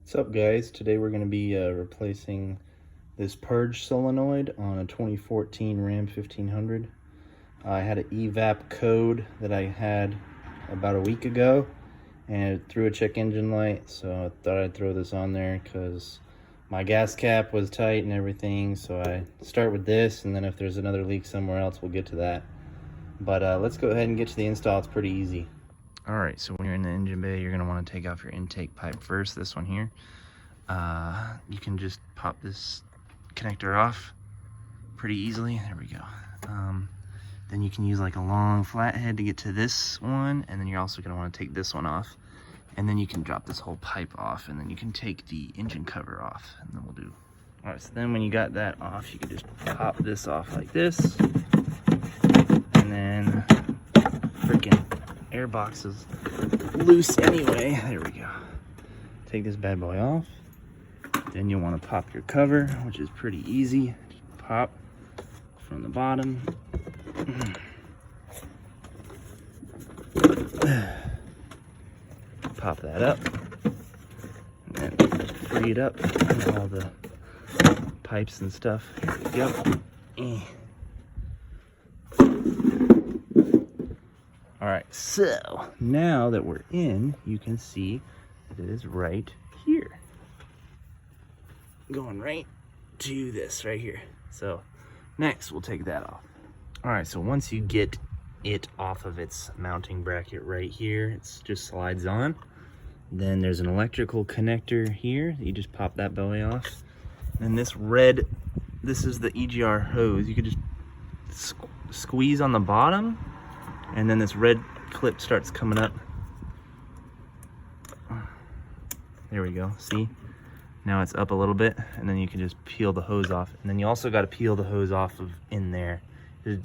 What's up, guys? Today we're going to be replacing this purge solenoid on a 2014 Ram 1500. I had an evap code that I had about a week ago and it threw a check engine light, so I thought I'd throw this on there because my gas cap was tight and everything. So I start with this, and then if there's another leak somewhere else, we'll get to that. But let's go ahead and get to the install. It's pretty easy. All right, so when you're in the engine bay, you're going to want to take off your intake pipe first, this one here. You can just pop this connector off pretty easily. There we go. Then you can use like a long flathead to get to this one, and then you're also going to want to take this one off, and then you can drop this whole pipe off, and then you can take the engine cover off, and then we'll do. All right, so then when you got that off, you can just pop this off like this, and then freaking air box is loose anyway. There we go. Take this bad boy off. Then you'll want to pop your cover, which is pretty easy. Just pop from the bottom. Pop that up. And then just free it up and all the pipes and stuff. Here we go. Alright, so now that we're in, you can see that it is right here. Going right to this right here. So next we'll take that off. Alright, so once you get it off of its mounting bracket right here, it just slides on. Then there's an electrical connector here. You just pop that belly off. And this red, this is the EGR hose. You could just squeeze on the bottom, and then this red clip starts coming up. There we go, see? Now it's up a little bit, and then you can just peel the hose off. And then you also got to peel the hose off of in there.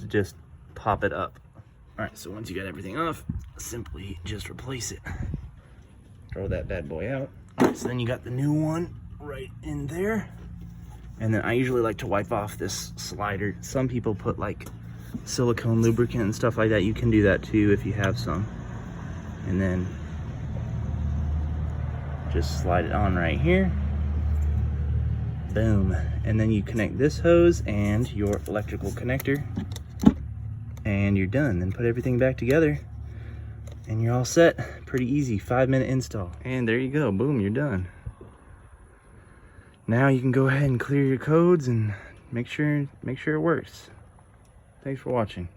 Just pop it up. All right, so once you got everything off, simply just replace it. Throw that bad boy out. All right, so then you got the new one right in there. And then I usually like to wipe off this slider. Some people put like silicone lubricant and stuff like that. You can do that too if you have some. And then just slide it on right here. Boom. And then you connect this hose and your electrical connector, and you're done. Then put everything back together and you're all set. Pretty easy, 5-minute install. And there you go, boom, you're done. Now you can go ahead and clear your codes and make sure it works. Thanks for watching.